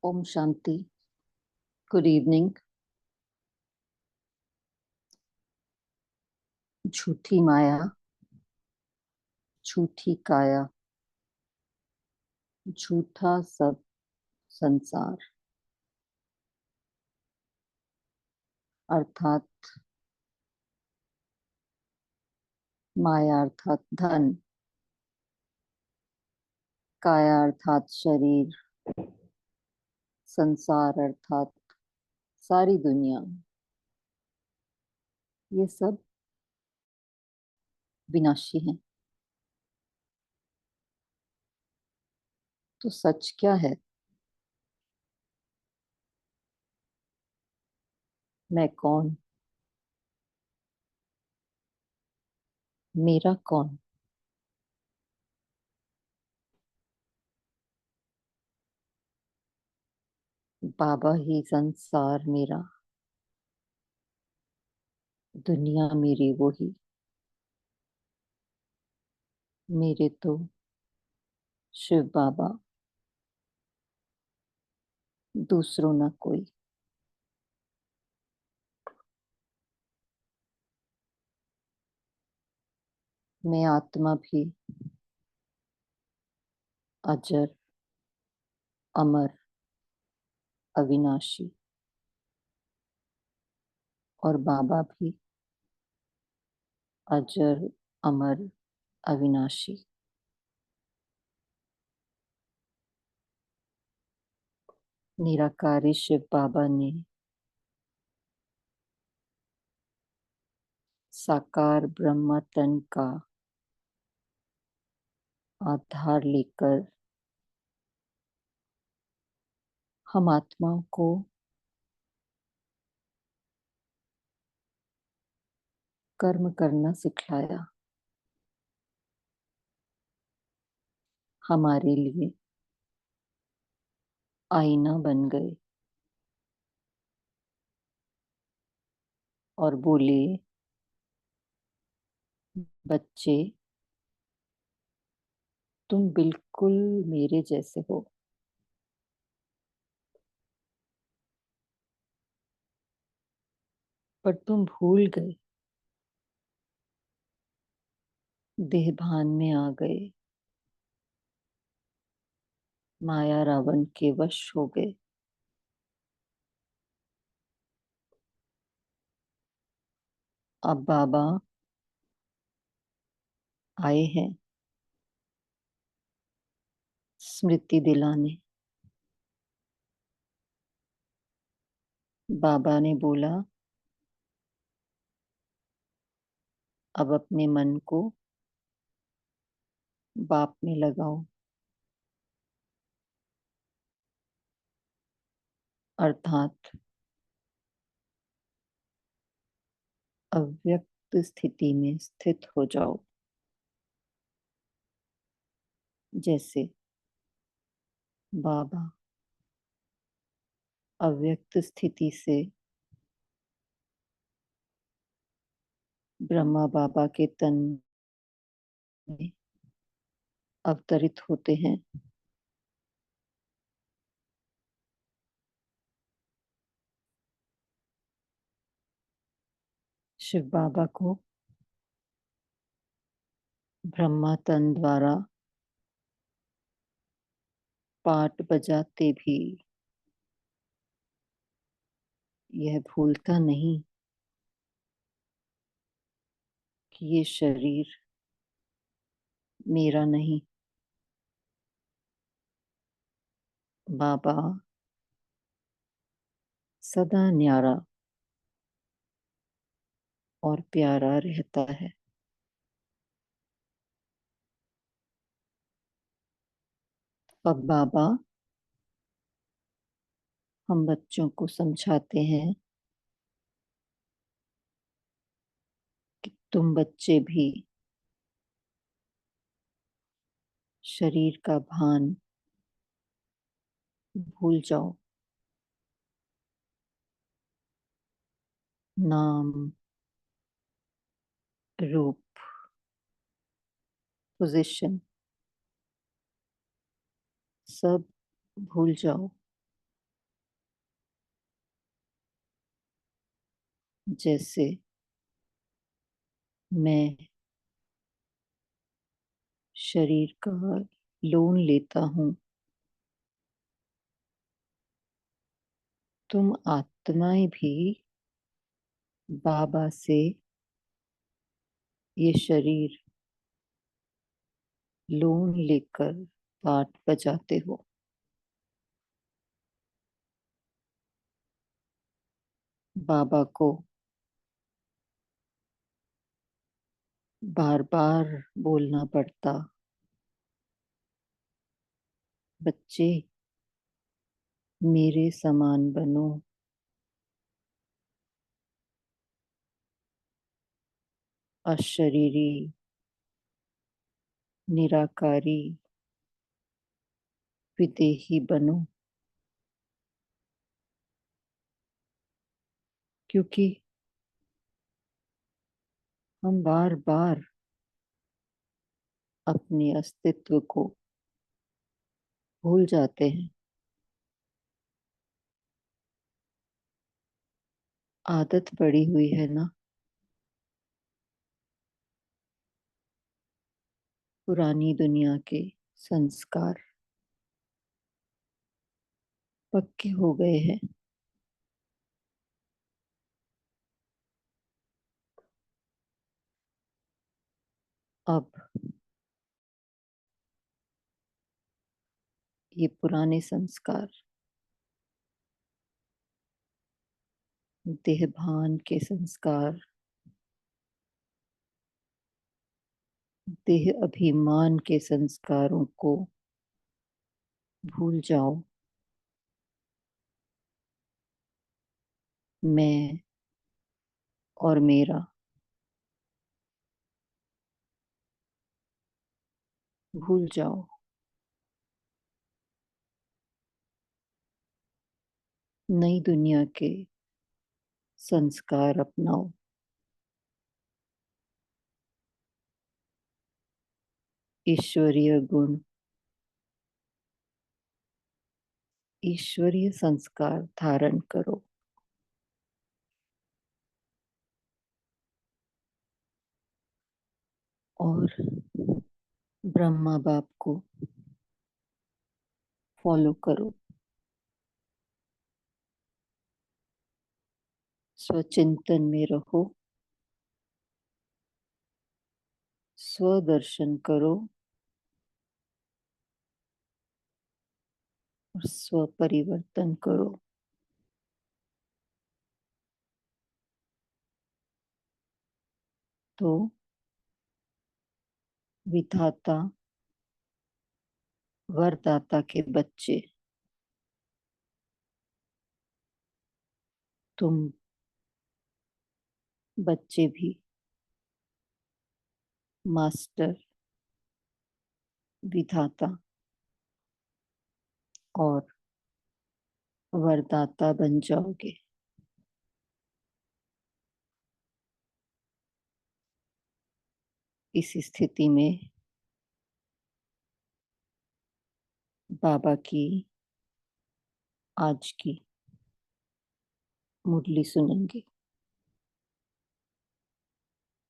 ओम शांति। Good evening. झूठी माया, झूठी काया, झूठा सब संसार। अर्थात माया अर्थात धन, काया अर्थात शरीर, संसार अर्थात सारी दुनिया। ये सब विनाशी हैं। तो सच क्या है? मैं कौन? मेरा कौन? बाबा ही संसार मेरा, दुनिया मेरी वो ही। मेरे तो शिव बाबा, दूसरों ना कोई। मैं आत्मा भी अजर, अमर, अविनाशी। और बाबा भी अजर, अमर, अविनाशी। निराकारी शिव बाबा ने साकार ब्रह्म तन का आधार लेकर हम आत्माओं को कर्म करना सिखलाया। हमारे लिए आईना बन गए और बोले, बच्चे तुम बिल्कुल मेरे जैसे हो। पर तुम भूल गए, देह भान में आ गए, माया रावण के वश हो गए। अब बाबा आए हैं स्मृति दिलाने। बाबा ने बोला, अब अपने मन को बाप में लगाओ। अर्थात अव्यक्त स्थिति में स्थित हो जाओ। जैसे बाबा अव्यक्त स्थिति से ब्रह्मा बाबा के तन में अवतरित होते हैं। शिव बाबा को ब्रह्मा तन द्वारा पाठ बजाते भी यह भूलता नहीं कि ये शरीर मेरा नहीं। बाबा सदा न्यारा और प्यारा रहता है। अब बाबा हम बच्चों को समझाते हैं कि तुम बच्चे भी शरीर का भान भूल जाओ। नाम, रूप, पोजीशन सब भूल जाओ। जैसे मैं शरीर का लोन लेता हूँ, तुम आत्माएं भी बाबा से ये शरीर लोन लेकर पाठ बजाते हो। बाबा को बार बार बोलना पड़ता, बच्चे मेरे समान बनो। अशरीरी, निराकारी, विदेही बनो। क्योंकि हम बार बार अपने अस्तित्व को भूल जाते हैं। आदत पड़ी हुई है ना, पुरानी दुनिया के संस्कार पक्के हो गए हैं। अब ये पुराने संस्कार देहभान के संस्कार, देह अभिमान के संस्कारों को भूल जाओ। मैं और मेरा भूल जाओ। नई दुनिया के संस्कार अपनाओ। ईश्वरीय गुण, ईश्वरीय संस्कार धारण करो। और ब्रह्मा बाप को फॉलो करो। स्वचिंतन में रहो, स्वदर्शन करो और स्व परिवर्तन करो। तो विधाता वरदाता के बच्चे, तुम बच्चे भी मास्टर, विधाता और वरदाता बन जाओगे। इस स्थिति में बाबा की आज की मुरली सुनेंगे।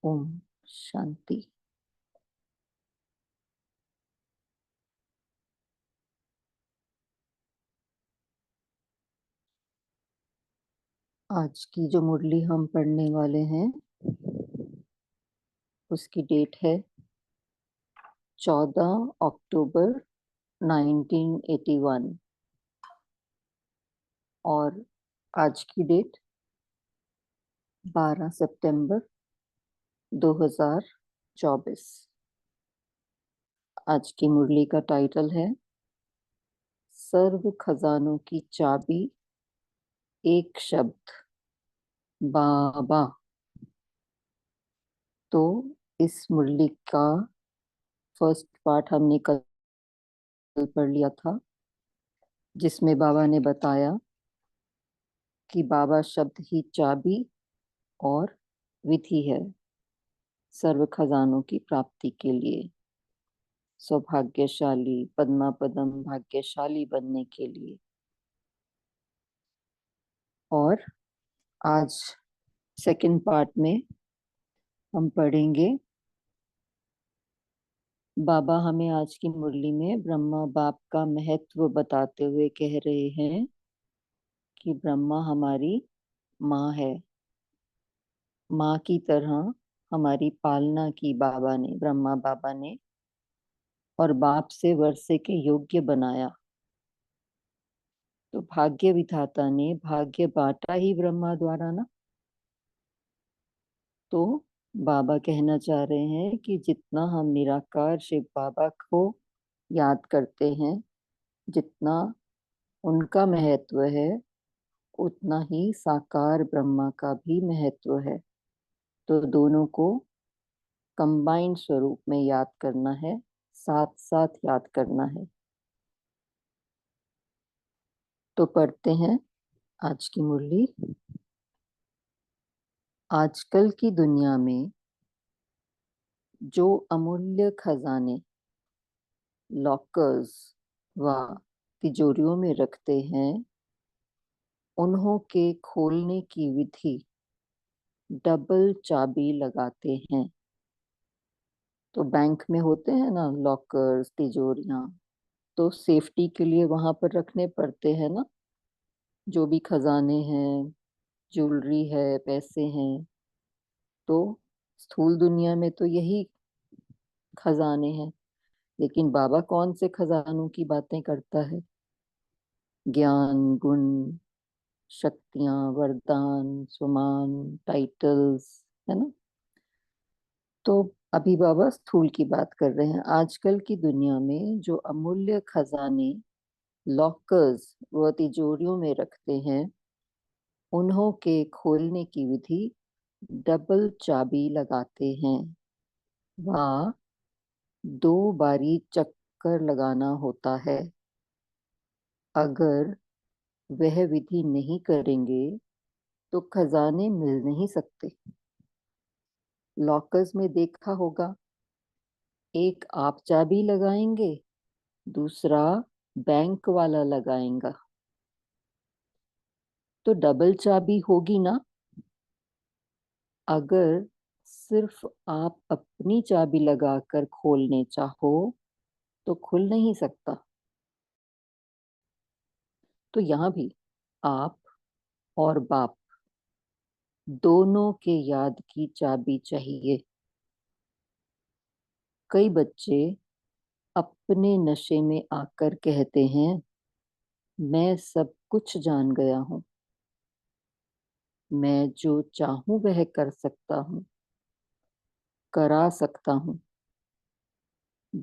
ओम शांति। आज की जो मुरली हम पढ़ने वाले हैं उसकी डेट है 14 अक्टूबर 1981 और आज की डेट 12 सितंबर 2024। आज की मुरली का टाइटल है सर्व खजानों की चाबी, एक शब्द बाबा। तो इस मुरली का फर्स्ट पार्ट हमने कल पढ़ लिया था, जिसमें बाबा ने बताया कि बाबा शब्द ही चाबी और विधि है सर्व खजानों की प्राप्ति के लिए, सौभाग्यशाली पद्मा पदम भाग्यशाली बनने के लिए। और आज सेकंड पार्ट में हम पढ़ेंगे, बाबा हमें आज की मुरली में ब्रह्मा बाप का महत्व बताते हुए कह रहे हैं कि ब्रह्मा हमारी माँ है। माँ की तरह हमारी पालना की बाबा ने, ब्रह्मा बाबा ने, और बाप से वर्षे के योग्य बनाया। तो भाग्य विधाता ने भाग्य बांटा ही ब्रह्मा द्वारा ना। तो बाबा कहना चाह रहे हैं कि जितना हम निराकार शिव बाबा को याद करते हैं, जितना उनका महत्व है, उतना ही साकार ब्रह्मा का भी महत्व है। तो दोनों को कंबाइंड स्वरूप में याद करना है, साथ साथ याद करना है। तो पढ़ते हैं आज की मुरली। आजकल की दुनिया में जो अमूल्य खजाने लॉकर्स व तिजोरियों में रखते हैं, उन्हों के खोलने की विधि डबल चाबी लगाते हैं। तो बैंक में होते हैं ना लॉकर्स, तिजोरियां, तो सेफ्टी के लिए वहां पर रखने पड़ते हैं ना। जो भी खजाने हैं, ज्वेलरी है, पैसे हैं, तो स्थूल दुनिया में तो यही खजाने हैं। लेकिन बाबा कौन से खजानों की बातें करता है? ज्ञान, गुण, शक्तियां, वरदान, सुमान, टाइटल्स, है ना। तो अभी बाबा स्थूल की बात कर रहे हैं। आजकल की दुनिया में जो अमूल्य खजाने लॉकर्स व तिजोरियों में रखते हैं, उन्हों के खोलने की विधि डबल चाबी लगाते हैं। वह 2 बारी चक्कर लगाना होता है। अगर वह विधि नहीं करेंगे तो खजाने मिल नहीं सकते। लॉकर्स में देखा होगा, एक आप चाबी लगाएंगे, दूसरा बैंक वाला लगाएगा, तो डबल चाबी होगी ना। अगर सिर्फ आप अपनी चाबी लगाकर खोलने चाहो तो खुल नहीं सकता। तो यहाँ भी आप और बाप दोनों के याद की चाबी चाहिए। कई बच्चे अपने नशे में आकर कहते हैं, मैं सब कुछ जान गया हूं, मैं जो चाहूं वह कर सकता हूं, करा सकता हूं।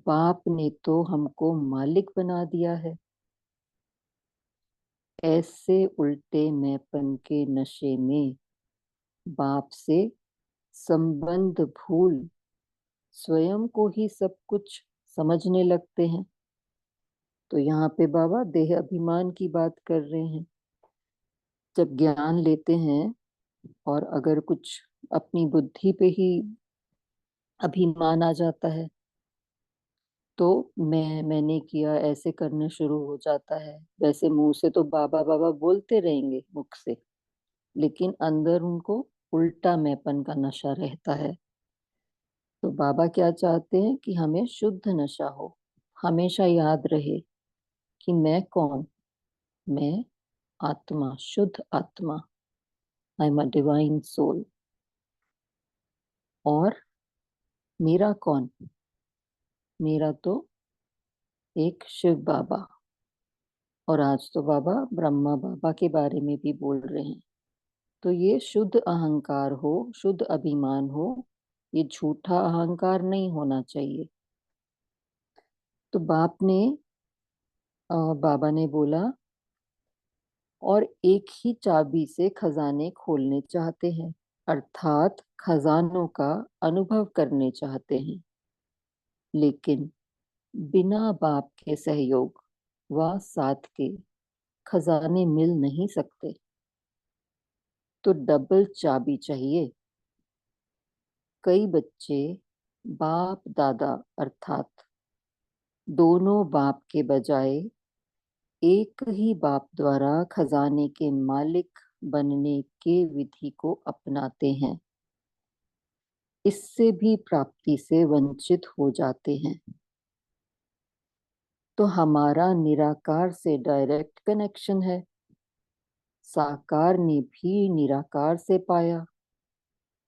बाप ने तो हमको मालिक बना दिया है। ऐसे उल्टे मैंपन के नशे में बाप से संबंध भूल स्वयं को ही सब कुछ समझने लगते हैं। तो यहाँ पे बाबा देह अभिमान की बात कर रहे हैं। जब ज्ञान लेते हैं और अगर कुछ अपनी बुद्धि पे ही अभिमान आ जाता है, तो मैंने किया, ऐसे करने शुरू हो जाता है। वैसे मुंह से तो बाबा बाबा बोलते रहेंगे मुख से, लेकिन अंदर उनको उल्टा मैंपन का नशा रहता है। तो बाबा क्या चाहते हैं कि हमें शुद्ध नशा हो, हमेशा याद रहे कि मैं कौन, मैं आत्मा, शुद्ध आत्मा, I am a divine soul. और मेरा कौन? मेरा तो एक शिव बाबा। और आज तो बाबा ब्रह्मा बाबा के बारे में भी बोल रहे हैं। तो ये शुद्ध अहंकार हो, शुद्ध अभिमान हो, ये झूठा अहंकार नहीं होना चाहिए। तो बाबा ने बोला, और एक ही चाबी से खजाने खोलने चाहते हैं, अर्थात खजानों का अनुभव करने चाहते हैं। लेकिन बिना बाप के सहयोग व साथ के खजाने मिल नहीं सकते। तो डबल चाबी चाहिए। कई बच्चे बाप दादा अर्थात दोनों बाप के बजाय एक ही बाप द्वारा खजाने के मालिक बनने के विधि को अपनाते हैं, इससे भी प्राप्ति से वंचित हो जाते हैं। तो हमारा निराकार से डायरेक्ट कनेक्शन है। साकार ने भी निराकार से पाया,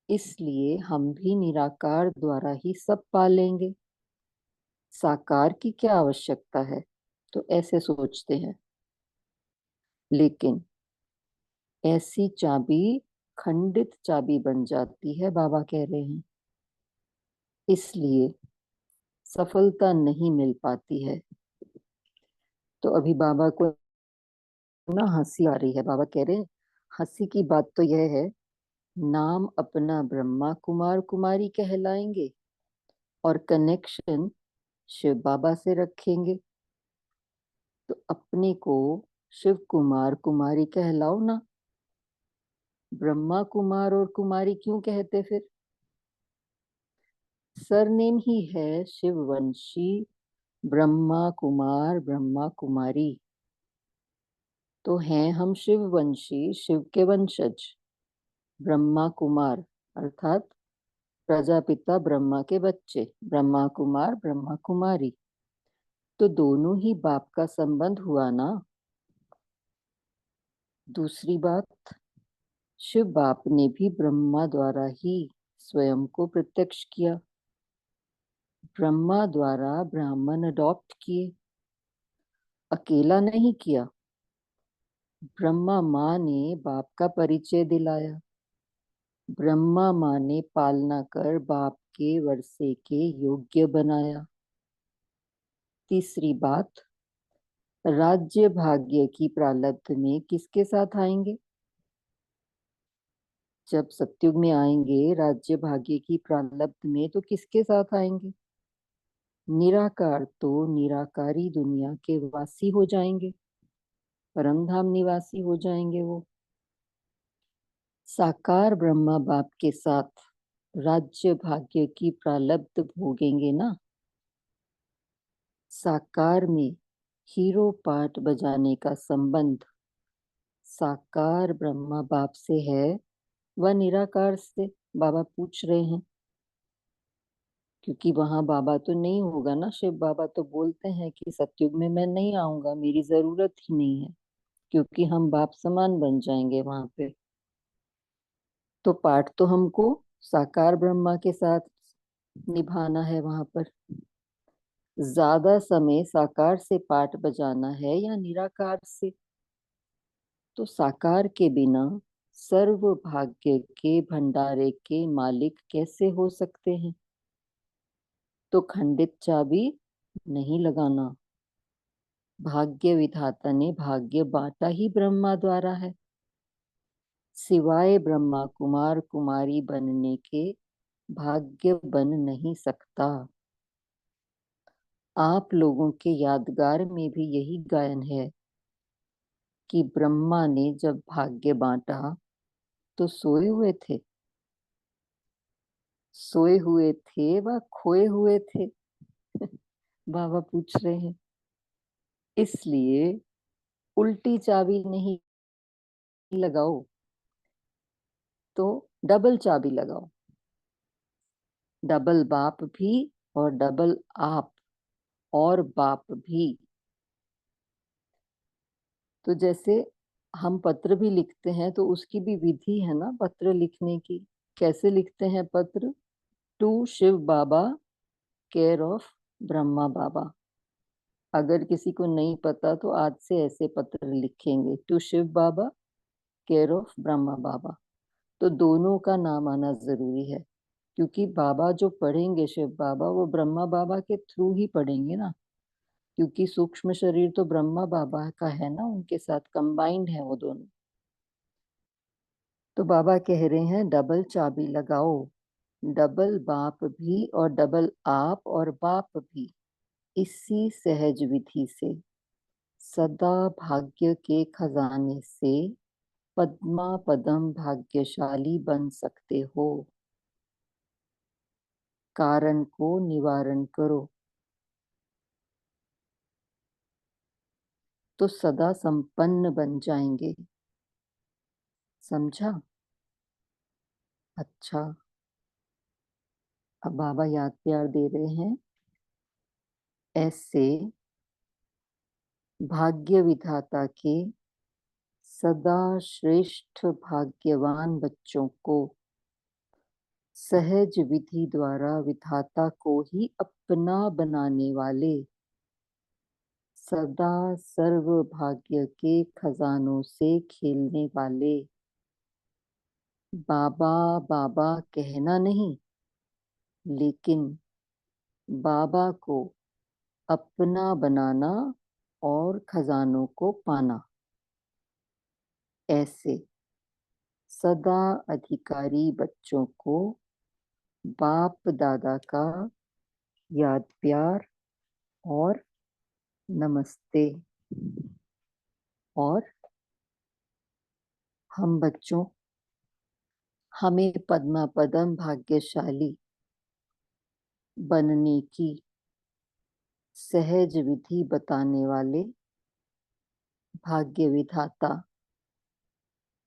इसलिए हम भी निराकार द्वारा ही सब पालेंगे। साकार की क्या आवश्यकता है, तो ऐसे सोचते हैं। लेकिन ऐसी चाबी खंडित चाबी बन जाती है, बाबा कह रहे हैं, इसलिए सफलता नहीं मिल पाती है। तो अभी बाबा को ना हंसी आ रही है। बाबा कह रहे हैं हंसी की बात तो यह है, नाम अपना ब्रह्मा कुमार कुमारी कहलाएंगे और कनेक्शन शिव बाबा से रखेंगे, तो अपने को शिव कुमार कुमारी कहलाओ ना। ब्रह्मा कुमार और कुमारी क्यों कहते फिर? सरनेम ही है शिववंशी, ब्रह्मा कुमार ब्रह्मा कुमारी। तो हैं हम शिववंशी, शिव के वंशज। ब्रह्मा कुमार अर्थात प्रजापिता ब्रह्मा के बच्चे, ब्रह्मा कुमार ब्रह्मा कुमारी। तो दोनों ही बाप का संबंध हुआ ना। दूसरी बात, शिव बाप ने भी ब्रह्मा द्वारा ही स्वयं को प्रत्यक्ष किया। ब्रह्मा द्वारा ब्राह्मण अडॉप्ट किए, अकेला नहीं किया। ब्रह्मा माँ ने बाप का परिचय दिलाया। ब्रह्मा माँ ने पालना कर बाप के वर्षे के योग्य बनाया। तीसरी बात, राज्य भाग्य की प्रारब्ध में किसके साथ आएंगे? जब सत्युग में आएंगे राज्य भाग्य की प्रारब्ध में, तो किसके साथ आएंगे? निराकार तो निराकारी दुनिया के वासी हो जाएंगे, परमधाम निवासी हो जाएंगे वो। साकार ब्रह्मा बाप के साथ राज्य भाग्य की प्रारब्ध भोगेंगे ना। साकार में हीरो पार्ट बजाने का संबंध साकार ब्रह्मा बाप से है व निराकार से? बाबा पूछ रहे हैं, क्योंकि वहां बाबा तो नहीं होगा ना। शिव बाबा तो बोलते हैं कि सतयुग में मैं नहीं आऊंगा, मेरी जरूरत ही नहीं है, क्योंकि हम बाप समान बन जाएंगे वहां पे। तो पाठ तो हमको साकार ब्रह्मा के साथ निभाना है वहां पर। ज्यादा समय साकार से पाठ बजाना है या निराकार से? तो साकार के बिना सर्व भाग्य के भंडारे के मालिक कैसे हो सकते हैं? तो खंडित चाबी नहीं लगाना। भाग्य विधाता ने भाग्य बांटा ही ब्रह्मा द्वारा है, सिवाय ब्रह्मा कुमार कुमारी बनने के भाग्य बन नहीं सकता। आप लोगों के यादगार में भी यही गायन है कि ब्रह्मा ने जब भाग्य बांटा तो सोए हुए थे, सोए हुए थे व खोए हुए थे? बाबा पूछ रहे हैं। इसलिए उल्टी चाबी नहीं लगाओ, तो डबल चाबी लगाओ। डबल बाप भी और डबल आप और बाप भी। तो जैसे हम पत्र भी लिखते हैं तो उसकी भी विधि है ना पत्र लिखने की। कैसे लिखते हैं पत्र? To Shiv Baba, care of Brahma Baba. अगर किसी को नहीं पता तो आज से ऐसे पत्र लिखेंगे, to Shiv Baba, care of Brahma Baba. तो दोनों का नाम आना जरूरी है, क्योंकि बाबा जो पढ़ेंगे शिव बाबा, वो ब्रह्मा बाबा के थ्रू ही पढ़ेंगे ना, क्योंकि सूक्ष्म शरीर तो ब्रह्मा बाबा का है ना, उनके साथ कंबाइंड है वो दोनों। तो बाबा कह रहे हैं डबल चाबी लगाओ, डबल बाप भी और डबल आप और बाप भी। इसी सहज विधि से सदा भाग्य के खजाने से पद्मा पदम भाग्यशाली बन सकते हो। कारण को निवारण करो तो सदा संपन्न बन जाएंगे। समझा? अच्छा, अब बाबा याद प्यार दे रहे हैं। ऐसे भाग्य विधाता के सदा श्रेष्ठ भाग्यवान बच्चों को सहज विधि द्वारा विधाता को ही अपना बनाने वाले, सदा सर्व भाग्य के खजानों से खेलने वाले, बाबा बाबा कहना नहीं, लेकिन बाबा को अपना बनाना और खजानों को पाना, ऐसे सदा अधिकारी बच्चों को बाप दादा का याद प्यार और नमस्ते। और हम बच्चों, हमें पद्मा पदम भाग्यशाली बनने की सहज विधि बताने वाले भाग्य विधाता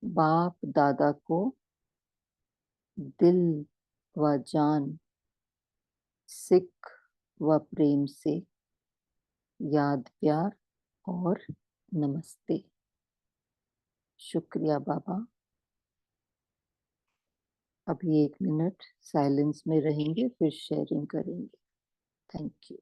बाप दादा को दिल व जान, सिख व प्रेम से याद प्यार और नमस्ते। शुक्रिया बाबा। अभी 1 मिनट साइलेंस में रहेंगे, फिर शेयरिंग करेंगे। Thank you.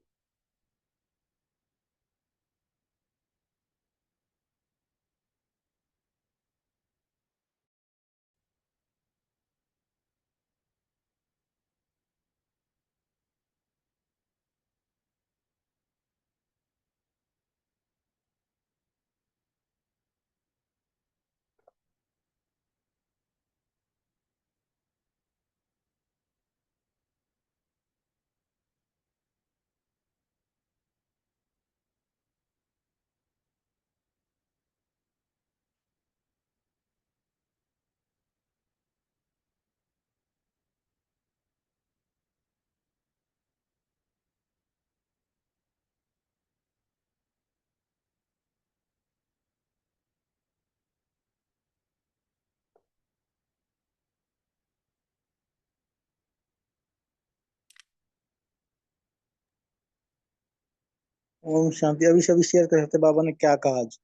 ओम शांति। अभी सभी शेयर कर सकते बाबा ने क्या कहा आज।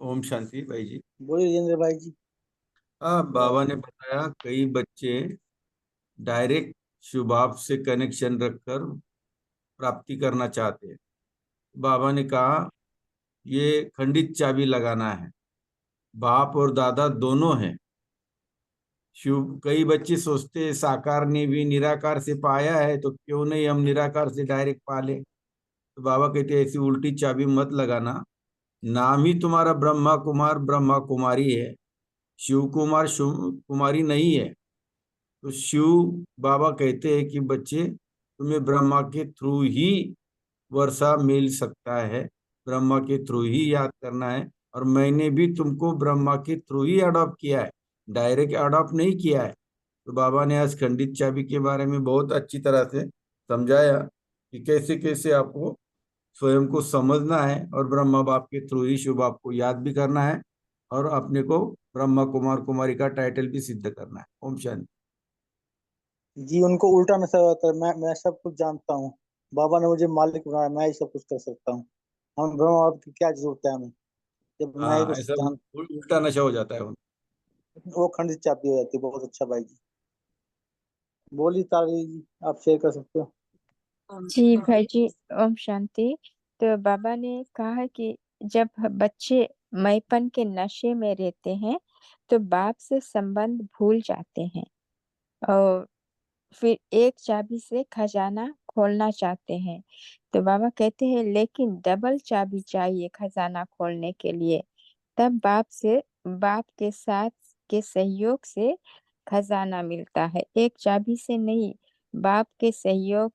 ओम शांति भाई जी। बोलिए जितेंद्र भाई जी। बाबा ने बताया कई बच्चे डायरेक्ट शुभ आप से कनेक्शन रखकर प्राप्ति करना चाहते हैं। बाबा ने कहा ये खंडित चाबी लगाना है, बाप और दादा दोनों हैं। शुभ कई बच्चे सोचते हैं साकार ने भी निराकार से पाया है, तो क्यों नहीं हम निराकार से डायरेक्ट पा ले। तो बाबा कहते हैं ऐसी उल्टी चाबी मत लगाना। नाम ही तुम्हारा ब्रह्मा कुमार ब्रह्मा कुमारी है, शिव कुमार शिव कुमारी नहीं है। तो शिव बाबा कहते हैं कि बच्चे तुम्हें ब्रह्मा के थ्रू ही वर्षा मिल सकता है, ब्रह्मा के थ्रू ही याद करना है। और मैंने भी तुमको ब्रह्मा के थ्रू ही अडॉप्ट किया है, डायरेक्ट अडॉप्ट नहीं किया है। तो बाबा ने आज खंडित चाबी के बारे में बहुत अच्छी तरह से समझाया कि कैसे कैसे आपको स्वयं को समझना है और ब्रह्मा बाप के थ्रू ही शिव बाप को याद भी करना है और अपने को ब्रह्मा कुमार कुमारी का टाइटल भी सिद्ध करना है। ओम शांति। जी उनको उल्टा नशा होता है। मैं सब कुछ जानता हूँ। बाबा ने मुझे मालिक बनाया, मैं ही सब कुछ कर सकता हूँ। हम ब्रह्मा बाप की क्या जरूरत है हमें, जब मैं ही हाँ, कुछ ऐसा जान। उल्टा नशा हो जाता है उनको। वो खंडित चाबी हो जाती है। बहुत अच्छा भाई जी। बोली तारी जी, आप शेयर कर सकते हो। जी भाई जी, ओम शांति। तो बाबा ने कहा है कि जब बच्चे मैपन के नशे में रहते हैं तो बाप से संबंध भूल जाते हैं और फिर एक चाबी से खजाना खोलना चाहते हैं। तो बाबा कहते हैं लेकिन डबल चाबी चाहिए खजाना खोलने के लिए। तब बाप के साथ के सहयोग से खजाना मिलता है, एक चाबी से नहीं। बाप के सहयोग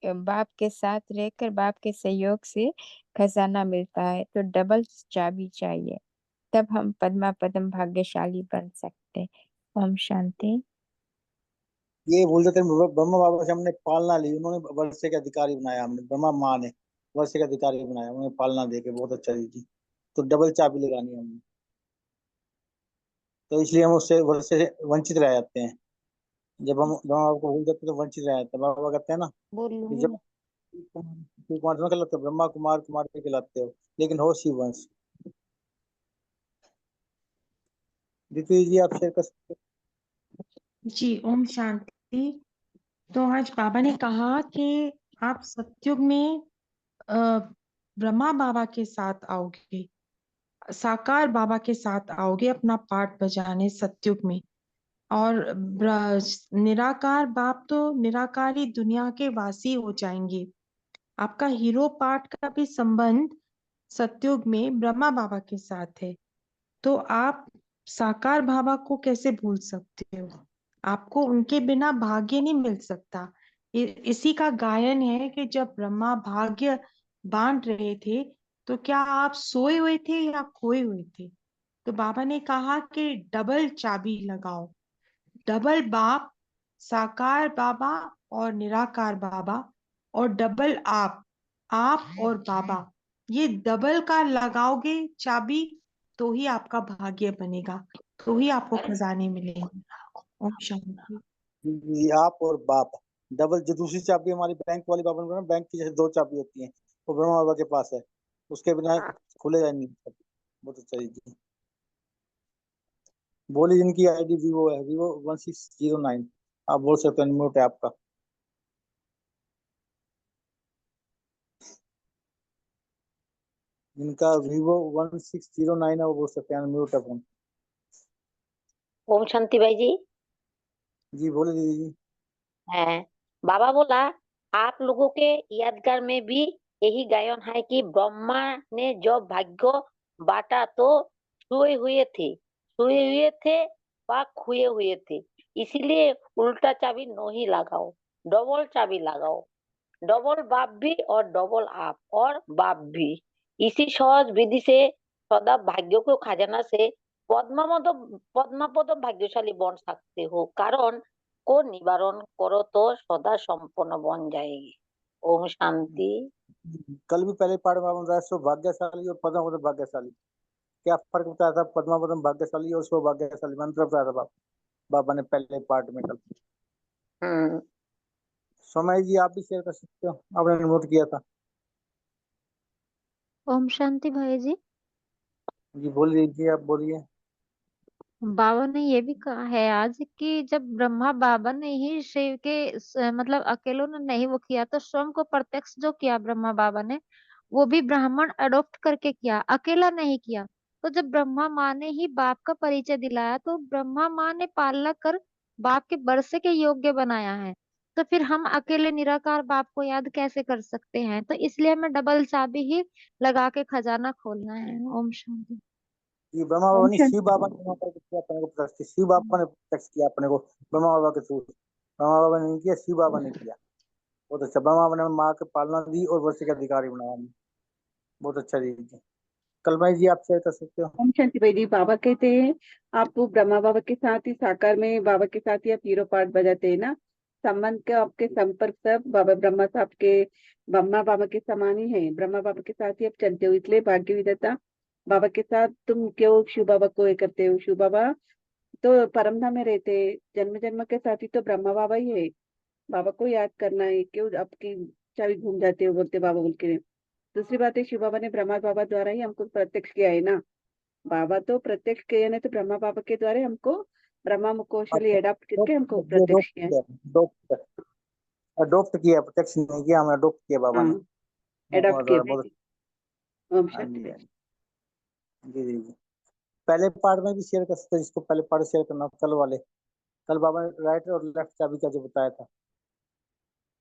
बाप के साथ रहकर बाप के सहयोग से खजाना मिलता है, तो डबल चाबी चाहिए, तब हम पद्मा पदम भाग्यशाली बन सकते हैं। ओम शांति। ये भूल जाते हैं, ब्रह्मा बाबा से हमने पालना ली, उन्होंने वर्ष के अधिकारी बनाया, हमने ब्रह्मा माँ ने वर्ष के अधिकारी बनाया, उन्हें पालना दे के। बहुत अच्छा जी। तो डबल चाबी लगानी है हमने। तो इसलिए हम उससे वर्ष से वंचित रह जाते हैं। जब हम ब्रह्मा बाबा को भूल जाते हैं तो वंचित रह जाते हैं। बाबा कहते हैं ना बोल कि लूंगी जब शिव कुमार में कहलाते हो, ब्रह्मा कुमार कुमार के कहलाते हो, लेकिन हो शिव वंश। दीदी जी आप शेयर कर सकते हो। जी, ओम शांति। तो आज बाबा ने कहा कि आप सतयुग में ब्रह्मा बाबा के साथ आओगे, साकार बाबा के साथ आओगे अपना पाठ बजाने सतयुग में। और निराकार बाप तो निराकारी दुनिया के वासी हो जाएंगे। आपका हीरो पाठ का भी संबंध सतयुग में ब्रह्मा बाबा के साथ है। तो आप साकार बाबा को कैसे भूल सकते हो? आपको उनके बिना भाग्य नहीं मिल सकता। इसी का गायन है कि जब ब्रह्मा भाग्य बांट रहे थे तो क्या आप सोए हुए थे या खोए हुए थे? तो बाबा ने कहा कि डबल चाबी लगाओ, डबल बाप, साकार बाबा और निराकार बाबा, और डबल आप और बाबा, ये डबल का लगाओगे चाबी तो ही आपका भाग्य बनेगा, तो ही आपको खजाने मिलेंगे। ओम शांति। जी, आप और बाप डबल। जो दूसरी चाबी हमारी बैंक वाली बाबा ने बताया, बैंक की जैसे दो चाबी होती हैं, वो ब्रह्मा बाबा के पास है, उसके बिना खुलेगा नहीं। बहुत अच्छा जी। बोली जिनकी आईडी वीवो है, वीवो 1609, आप बोल सकते हैं, अनम्यूट है आपका। जिनका वीवो 1609 है वो बोल सकते हैं, अनम्यूट है फोन। ओम शांति भाई जी। जी बोले दीदी जी। है बाबा बोला आप लोगों के यादगार में भी यही गायन है कि ब्रह्मा ने जो भाग्य बांटा तो सोए हुए थे व खोए हुए थे, इसीलिए उल्टा चाबी नहीं लगाओ, डबल चाबी लगाओ, डबल बाप भी और डबल आप और बाप भी। इसी सहज विधि से सदा भाग्य को खजाना से पद्मापद भाग्यशाली बन सकते हो, कारण को निवारण करो तो सदा संपन्न बन जाएगी। ओम शांति। कल भी पहले पाठ में आपने बताया सौभाग्यशाली और पद्मापदम भाग्यशाली। क्या फर्क बताया था पद्मापदम भाग्यशाली और सौभाग्यशाली? मंत्र बताया था बाबा ने पहले पार्ट में कल। हम्म। सोमाई जी आप भी शेयर कर सकते हो, आपने नोट किया था। ओम शांति भाई जी। जी बोल लीजिए, आप बोलिए। बाबा ने ये भी कहा है आज कि जब ब्रह्मा बाबा ने ही शिव के मतलब अकेलों ने नहीं वो किया, तो स्वयं को प्रत्यक्ष जो किया ब्रह्मा बाबा ने, वो भी ब्राह्मण अडॉप्ट करके किया, अकेला नहीं किया। तो जब ब्रह्मा माँ ने ही बाप का परिचय दिलाया, तो ब्रह्मा माँ ने पालना कर बाप के वर्षे के योग्य बनाया है। तो फिर हम अकेले निराकार बाप को याद कैसे कर सकते हैं? तो इसलिए हमें डबल चाबी ही लगा के खजाना खोलना है। ओम शांति। ये ब्रह्मा बाबा नहीं, शिव बाबा ने यहाँ पर किया अपने को प्रत्यक्ष। शिव बाबा ने प्रत्यक्ष किया अपने को ब्रह्मा बाबा के थ्रू। ब्रह्मा बाबा ने नहीं किया, शिव बाबा ने किया। बहुत अच्छा। ब्रह्मा बाबा ने माँ के पालना दी और वर्ष के अधिकारी बनाया हमें। बहुत अच्छा जी। कलमाई जी आप शेयर कर सकते हो। ओम शांति भाई जी। बाबा कहते हैं आप ब्रह्मा बाबा के साथ ही साकार में बाबा के साथ ही आप हीरो पार्ट बजाते हैं ना, संबंध के आपके संपर्क सब बाबा ब्रह्मा साहब के ब्रह्मा बाबा के समान ही है, ब्रह्मा बाबा के साथ ही आप चलते हो, इसलिए भाग्य विधाता बाबा के साथ तुम क्यों शिव बाबा को ये करते हो? शिव बाबा तो परमधाम में रहते हैं, जन्म जन्म के साथी तो ब्रह्मा बाबा ही है। बाबा को याद करना है, क्यों आपकी चाबी घूम जाते हो बोलते बाबा बोल के। दूसरी बात है, शिव बाबा ने ब्रह्मा बाबा द्वारा ही हमको प्रत्यक्ष किया है ना। बाबा तो प्रत्यक्ष किए नहीं, तो ब्रह्मा बाबा के द्वारा हमको ब्रह्मा मुखोशली अडॉप्ट करके हमको प्रत्यक्ष किया है। अडोप्ट किया, प्रत्यक्ष नहीं किया, हमें अडोप्ट किया बाबा ने। हाँ, अडॉप्ट किया भाई बहुत। जी। ओम हाँ शांति जी, भाई हाँ जी। जी जी जी। पहले पार्ट में भी शेयर कर सकते हैं, जिसको पहले पार्ट शेयर करना हो, कल वाले। कल बाबा ने राइट और लेफ्ट चाबी का जो बताया था,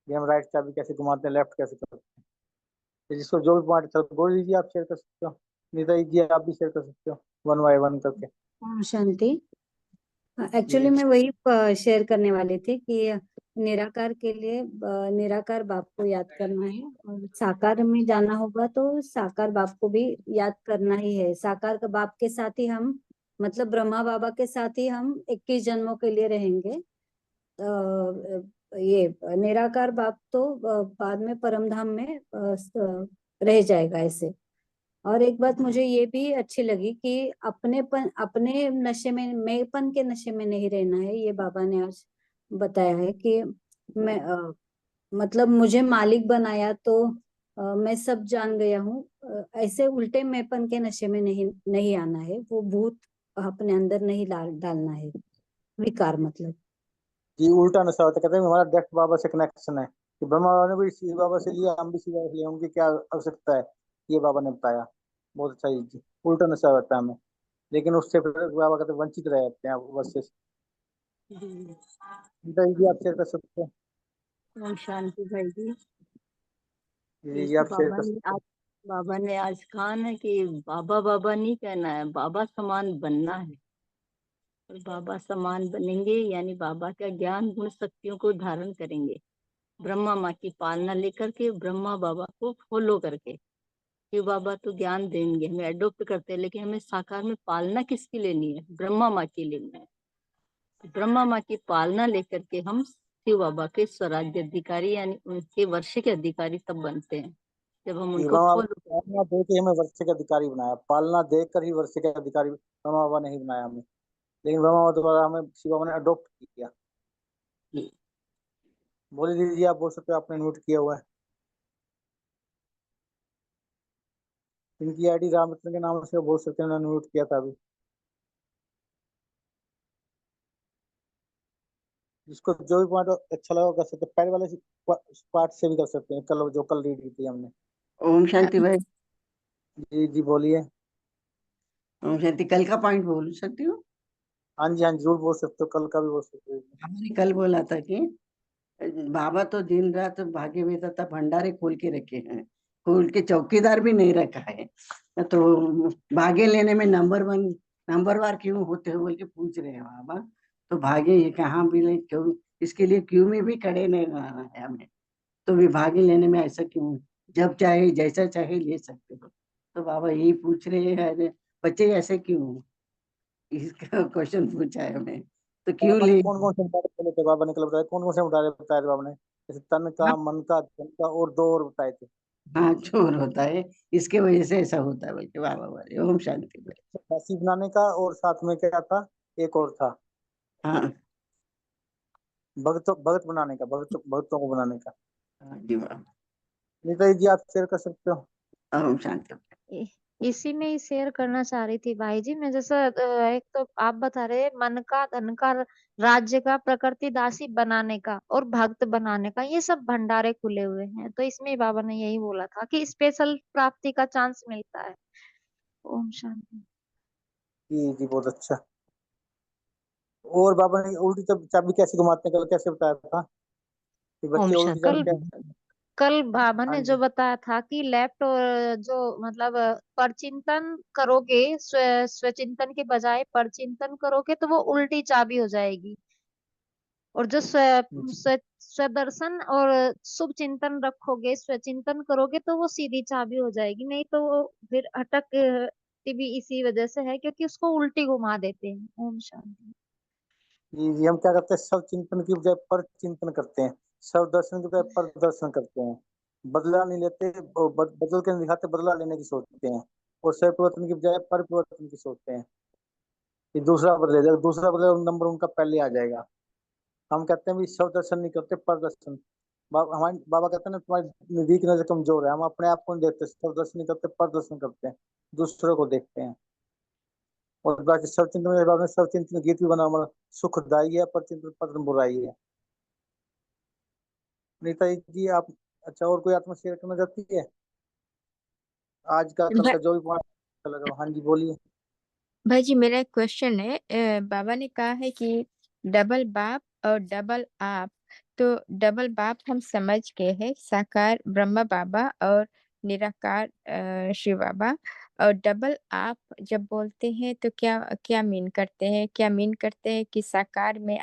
ये हम राइट चाबी कैसे घुमाते हैं, लेफ्ट कैसे करते हैं। तो जिसको जो भी पार्ट चल बोल लीजिए, आप शेयर कर सकते हो। नीता जी आप भी शेयर कर सकते हो, 1 बाय 1 करके। ओम शांति। एक्चुअली जी मैं वही शेयर करने वाली थी कि निराकार के लिए निराकार बाप को याद करना है, और साकार में जाना होगा तो साकार बाप को भी याद करना ही है। साकार का बाप के साथ ही हम, मतलब ब्रह्मा बाबा के साथ ही हम 21 जन्मों के लिए रहेंगे। ये निराकार बाप तो बाद में परमधाम में रह जाएगा ऐसे। और एक बात मुझे ये भी अच्छी लगी कि अपने नशे में, मैंपन के नशे में नहीं रहना है। ये बाबा ने आज बताया है कि मैं मतलब मुझे मालिक बनाया तो मैं सब जान गया हूँ। ऐसे उल्टे मैंपन के नशे में नहीं आना है। वो भूत अपने अंदर नहीं डालना है, विकार मतलब। जी उल्टा नशा होता है। कहते हैं हमारा डायरेक्ट बाबा से कनेक्शन है कि ब्रह्मा बाबा ने भी शिव बाबा से लिया, हम भी शिव बाबा से लिए, उनकी क्या आवश्यकता है, ये बाबा ने बताया। बहुत अच्छा जी। उल्टा नशा होता है हमें, लेकिन उससे फिर बाबा कहते हैं वंचित रह जाते हैं अवश्य से। जी आप शेयर कर सकते हैं। ओम शांति भाई जी। जी जैसे आप शेयर कर सकते हैं। बाबा ने आज कहा ना कि बाबा बाबा नहीं कहना है, बाबा समान बनना है। और बाबा समान बनेंगे यानी बाबा का ज्ञान गुण शक्तियों को धारण करेंगे, ब्रह्मा माँ की पालना लेकर के, ब्रह्मा बाबा को फॉलो करके। कि बाबा तो ज्ञान देंगे, हमें अडॉप्ट करते हैं, लेकिन हमें साकार में पालना किसकी लेनी है? ब्रह्मा माँ की लेनी है। ब्रह्मा माँ की पालना लेकर के हम शिव बाबा के स्वराज्य अधिकारी यानी उनके वर्ष के अधिकारी तब बनते हैं, जब हम जी उनको ब्रह्मा फॉलो करते पालना दे के हमें वर्ष के अधिकारी बनाया, पालना देकर ही वर्ष के अधिकारी ब्रह्मा बाबा नहीं बनाया हमें, लेकिन ब्रह्मा बाबा द्वारा हमें शिव बाबा ने अडॉप्ट किया। हैं। बोले दीजिए, आप बोल सकते हो, आपने नोट किया हुआ है। इनकी आईडी रामरत्न के नाम से बोल सकते हैं, उन्होंने नोट किया था अभी। जिसको जो भी पॉइंट अच्छा लगा वो कर सकते हैं, पहले वाले पार्ट से भी कर सकते हैं, कल जो कल रीड की थी हमने। ओम शांति भाई। जी जी बोलिए। ओम शांति, कल का पॉइंट बोल सकती हूँ? हाँ जी हाँ जी जरूर बोल सकते हो, कल का भी बोल सकते हो। हमने कल बोला था कि बाबा तो दिन रात भाग्य विधाता भंडारे खोल के रखे हैं, खोल के चौकीदार भी नहीं रखा है। तो भाग्य लेने में नंबर वार क्यों होते हो बोल के पूछ रहे हैं बाबा। तो भाग्य ये कहाँ भी नहीं, क्यों इसके लिए क्यों में भी खड़े नहीं रहना है हमें। तो विभागी लेने में ऐसा क्यों, जब चाहे जैसा चाहे ले सकते हो। तो बाबा यही पूछ रहे हैं, अरे बच्चे ऐसे क्यों, इसका क्वेश्चन पूछा है हमें, तो क्यों बाबा ने ले। कौन कौन से मुटारे बोले थे? बाबा ने कल बताया कौन कौन से मुटारे बताए थे बाबा ने? जैसे तन का, मन का, धन का, और दो और बताए थे। हाँ चोर होता है, इसके वजह से ऐसा होता है बल्कि बाबा बोले। ओम शांति भाई। फांसी बनाने का, और साथ में क्या था, एक और था, हाँ भगत बनाने का, भगतों को बनाने का। हाँ जी बाबा। नीता जी आप शेयर कर सकते हो। ओम शांति। इसी में ही शेयर करना चाह रही थी भाई जी मैं। जैसा एक तो आप बता रहे मन का, धन का, राज्य का, प्रकृति दासी बनाने का और भक्त बनाने का, ये सब भंडारे खुले हुए हैं। तो इसमें बाबा ने यही बोला था कि स्पेशल प्राप्ति का चांस मिलता है। ओम शांति। जी जी बहुत अच्छा। और बाबा ने उल्टी चाबी कैसे घुमाते हैं, कल कैसे बताया था कि ओम बच्चे उल्टी चाबी कल शांति। कल बाबा हाँ ने जो जी। बताया था कि लेफ्ट और जो मतलब परचिंतन करोगे, स्वचिंतन के बजाय परचिंतन करोगे तो वो उल्टी चाबी हो जाएगी। और जो स्वदर्शन और शुभ चिंतन रखोगे, स्वचिंतन करोगे तो वो सीधी चाबी हो जाएगी। नहीं तो वो फिर अटक भी इसी वजह से है क्योंकि उसको उल्टी घुमा देते हैं। ओम शांति। जी जी हम क्या करते हैं, सब चिंतन की बजाय पर चिंतन करते हैं, सब दर्शन की बजाय पर दर्शन करते हैं, बदला नहीं लेते, बदल के नहीं दिखाते, बदला लेने की सोचते हैं, और स्वयं परिवर्तन की बजाय पर परिवर्तन की सोचते हैं कि दूसरा बदले, जब दूसरा बदले नंबर उनका पहले आ जाएगा। हम कहते हैं भी सब दर्शन नहीं करते, पर दर्शन। हमारे बाबा कहते हैं ना, तुम्हारी नजदीक नजर कमजोर है। हम अपने आप को नहीं देखते, सब दर्शन नहीं करते, पर दर्शन करते हैं, दूसरों को देखते हैं। और बाकी सब चिंतन में बाबा ने सब चिंतन गीत भी बना, हमारा सुखदाई है पर चिंतन पत्र बुराई है। नीता जी आप, अच्छा और कोई आत्मा शेयर करना चाहती है आज का कल का जो भी पॉइंट अच्छा लगा? हाँ जी बोलिए। भाई जी मेरा एक क्वेश्चन है। बाबा ने कहा है कि डबल बाप और डबल आप। तो डबल बाप हम समझ गए हैं, साकार ब्रह्मा बाबा और निराकार शिव बाबा। और डबल आप जब बोलते हैं तो क्या क्या मीन करते हैं? क्या मीन करते हैं कि साकार में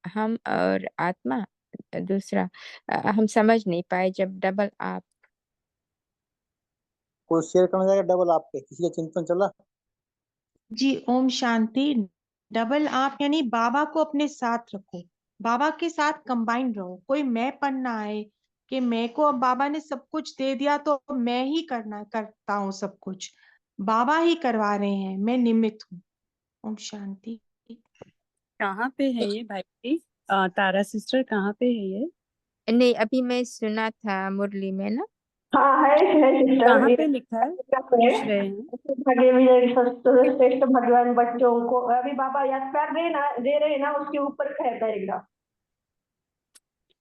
हम और आत्मा दूसरा? हम समझ नहीं पाए जब डबल आप। कोई शेयर करना चाहेगा डबल आप पे? किसी का चिंतन चला? जी ओम शांति। डबल आप यानी बाबा को अपने साथ रखो, बाबा के साथ कंबाइन रहो, कोई मैंपन ना आए, कि मेरे को अब बाबा ने सब कुछ दे दिया तो मैं ही करता हूँ सब कुछ, बाबा ही करवा रहे हैं, मैं निमित्त हूँ। ओम शांति। कहाँ पे है ये भाई जी? तारा सिस्टर कहाँ पे है ये? नहीं, अभी मैं सुना था मुरली में ना। हाँ है सिस्टर, कहाँ ये पे लिखा है? है पूछ रहे हैं। भाग्य विजय श्रेष्ठ भगवान बच्चों को अभी बाबा याद कर दे रहे ना, उसके ऊपर है पैराग्राफ।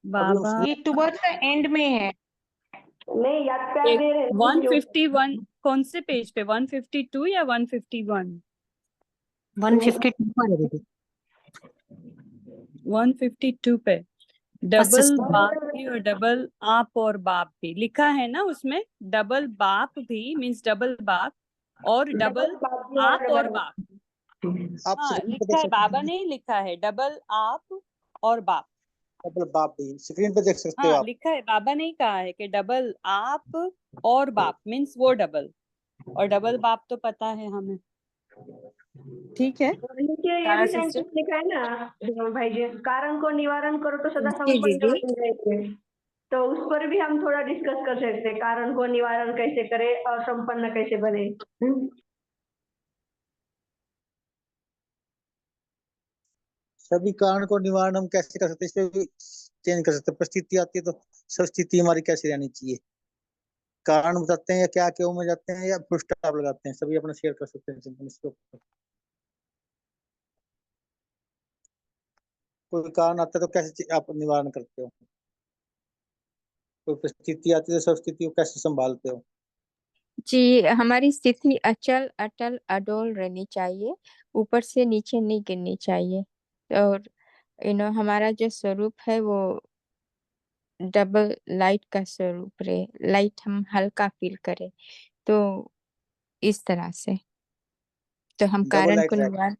बाबा ये टुवर्ड्स द एंड में है। नहीं, याद कर दे रहे हैं उसके ऊपर। 151 कौन से पेज पे? 152 या 151? 152 पर है दीदी। 152 पे डबल बाप भी और डबल आप और बाप भी लिखा है ना उसमें। डबल बाप भी मीन्स डबल बाप और डबल आप और बाप। आप हाँ स्क्रीन पे लिखा देख है, सकते बाबा हैं, ने लिखा है डबल आप और बाप। डबल बाप भी स्क्रीन पे देख सकते हो हाँ आप। लिखा है, बाबा ने ही कहा है कि डबल आप और बाप मीन्स वो डबल, और डबल बाप तो पता है हमें। ठीक है नीचे ये तारा भी सिस्टर। सेंटेंस लिखा है ना भाई जी, कारण को निवारण करो तो सदा जी संपन्न दीदी। बन जाएंगे। तो उस पर भी हम थोड़ा डिस्कस कर सकते हैं, कारण को निवारण कैसे करें और संपन्न कैसे बने। सभी कारण को निवारण हम कैसे कर सकते हैं, इसमें भी चेंज कर सकते हैं। परिस्थिति आती है तो सब स्थिति हमारी कैसी रहनी चाहिए, कारण बताते हैं या क्या क्यों में जाते हैं या फुल स्टॉप लगाते हैं, सभी अपना शेयर कर सकते हैं इसके ऊपर। कोई कारण आता है तो कैसे आप निवारण करते हो, कोई परिस्थिति आती है तो सब स्थिति को कैसे संभालते हो। जी, हमारी स्थिति अचल अटल अडोल रहनी चाहिए, ऊपर से नीचे नहीं गिरनी चाहिए। और हमारा जो स्वरूप है वो डबल लाइट का स्वरूप रहे, लाइट हम हल्का फील करें। तो इस तरह से तो हम डबल कारण लाइट को रहे। निवारण,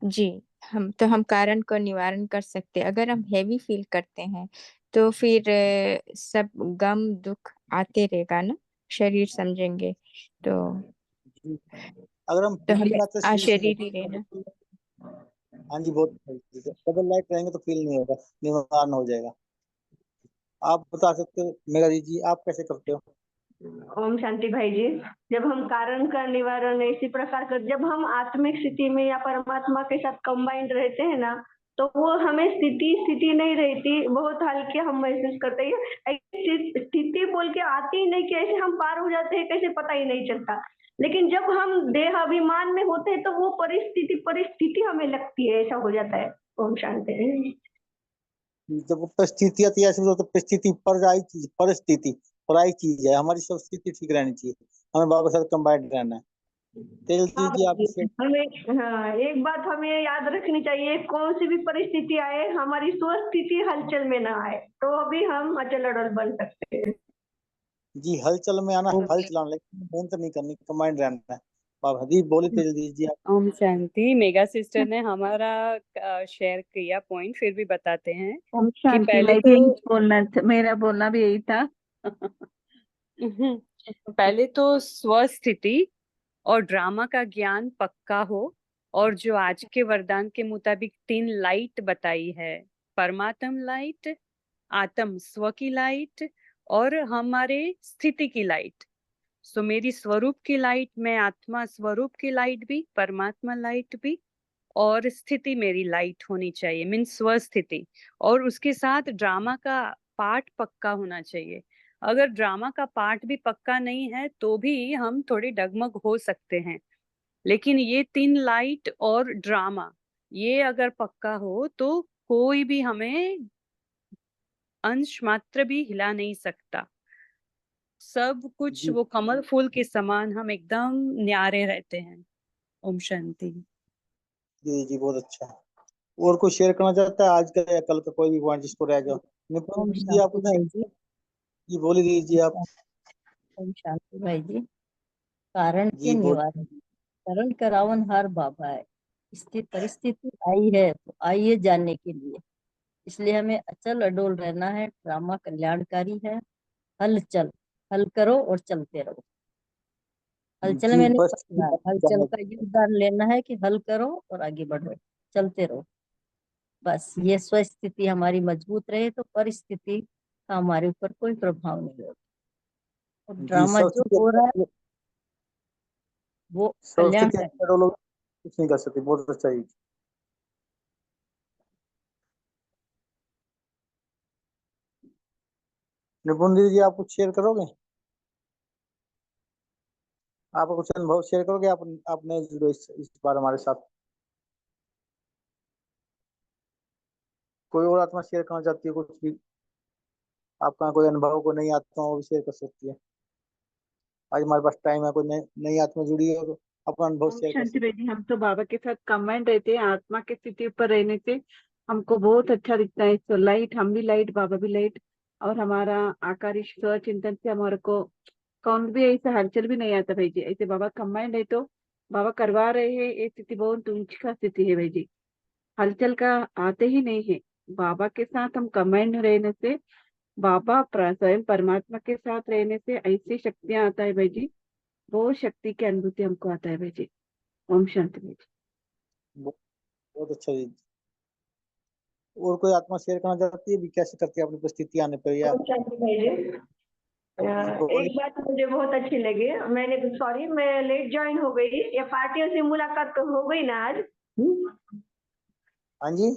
जी, हम कारण को निवारण कर सकते हैं। अगर हम हैवी फील करते हैं तो फिर सब गम दुख आते रहेगा ना, शरीर समझेंगे तो अगर हम तो फील हमें कराते हैं अशरीरी रहना। हाँ जी बहुत डबल लाइट रहेंगे तो फील नहीं होगा, निवारण हो जाएगा। आप बता सकते हो मेरा जी, आप कैसे करते हो। ओम शांति भाई जी, जब हम कारण का निवारण इसी प्रकार कर, जब हम आत्मिक स्थिति में या परमात्मा के साथ कंबाइंड रहते हैं ना, तो वो हमें स्थिति नहीं रहती, बहुत हल्के हम महसूस करते हैं। स्थिति बोल के आती ही नहीं, कैसे हम पार हो जाते हैं कैसे पता ही नहीं चलता। लेकिन जब हम देह अभिमान में होते हैं तो वो परिस्थिति हमें लगती है, ऐसा हो जाता है। ओम शांति। जब परिस्थिति आती है ऐसे तो परिस्थिति पराई चीज, परिस्थिति पराई चीज है, हमारी सब स्थिति ठीक रहनी चाहिए, हमें बाबा के साथ कंबाइंड रहना है। तेल हाँ जी आप इसे हमें, हाँ एक बात हमें याद रखनी चाहिए, कौन सी भी परिस्थिति आए हमारी स्वस्थिति हलचल में ना आए, तो अभी हम अचल अडल बन सकते हैं। जी हलचल में आना, हल चलाना, लेकिन मेहनत नहीं करनी, कंबाइंड रहना है। बाबा जी बोले तेल जी आप। ओम शांति। मेगा सिस्टर ने हमारा शेयर किया पॉइंट, फिर भी बताते हैं ओम कि शांति। पहले मैं भी यही तो बोलना मेरा बोलना भी यही था। पहले तो स्वस्थिति और ड्रामा का ज्ञान पक्का हो, और जो आज के वरदान के मुताबिक 3 लाइट बताई है, परमात्म लाइट, आत्म स्व की लाइट और हमारे स्थिति की लाइट। सो मेरी स्वरूप की लाइट, मैं आत्मा स्वरूप की लाइट भी, परमात्मा लाइट भी, और स्थिति मेरी लाइट होनी चाहिए मीन स्वस्थिति। और उसके साथ ड्रामा का पार्ट पक्का होना चाहिए। अगर ड्रामा का पार्ट भी पक्का नहीं है तो भी हम थोड़े डगमग हो सकते हैं, लेकिन ये 3 लाइट और ड्रामा ये अगर पक्का हो तो कोई भी हमें अंश मात्र भी हिला नहीं सकता। सब कुछ वो कमल फूल के समान हम एकदम न्यारे रहते हैं। ओम शांति। जी जी बहुत अच्छा। और कोई शेयर करना चाहता है आज का या कल का कोई भी पॉइंट जिसको रह जाओ। ओम जी आप शांति भाई जी। जी बोली दीजिए आप। ओम शांति भाई जी। कारण के जी बोल। निवारण करण करावन हार बाबा है। स्थिति परिस्थिति आई है तो आई है जानने के लिए, इसलिए हमें अचल अडोल रहना है। ड्रामा कल्याणकारी है। हल करो और चलते रहो। हलचल जी मैंने बस पकड़ा है, हलचल का योगदान लेना है कि हल करो और आगे बढ़ो, चलते रहो। बस ये स्वस्थिति हमारी मजबूत रहे तो परिस्थिति का हमारे ऊपर कोई प्रभाव नहीं होगा। और जी, ड्रामा जो हो रहा है वो सब कल्याण स्थिति है। अच्छा तो लोग कुछ नहीं कर सकते। बहुत अच्छा है। निपुण दीदी जी, आप कुछ शेयर करोगे? आप कुछ अनुभव शेयर करोगे? आपने जुड़े इस बार हमारे साथ। कोई और आत्मा शेयर करना चाहती है कुछ भी? आपका कोई अनुभव, कोई नई आत्मा वो भी शेयर कर सकती है। आज हमारे पास टाइम है, कोई नई आत्मा जुड़ी है तो अपना अनुभव ओम शेयर कर शांति सकते बेटी, हम तो बाबा के साथ कंबाइंड रहते हैं। आत्मा की स्थिति पर रहने से हमको बहुत अच्छा दिखता है। तो लाइट, हम भी लाइट, बाबा भी लाइट, और हमारा आकार ईश्वर चिंतन से हमारे को कौन भी ऐसा हलचल भी नहीं आता भाई जी। ऐसे बाबा कंबाइंड है तो बाबा करवा रहे हैं। ये स्थिति बहुत ऊंची का स्थिति है भाई जी, हलचल का आते ही नहीं है। बाबा के साथ हम कंबाइंड रहने से, बाबा स्वयं परमात्मा के साथ रहने से ऐसी शक्तियां आता है भाई जी। बहुत शक्ति की अनुभूति हमको आता है भाई जी। ओम शांति भाई जी। हैं। बहुत अच्छा जी। और कोई आत्मा शेयर करना चाहती है भी? कैसे करती है अपनी परिस्थिति आने पर, या ओम शांति भाई जी। बोलिए। एक बात मुझे बहुत अच्छी लगी। मैंने सॉरी, मैं लेट ज्वाइन हो गई। ये पार्टियों से मुलाकात तो हो गई ना आज? हाँ जी।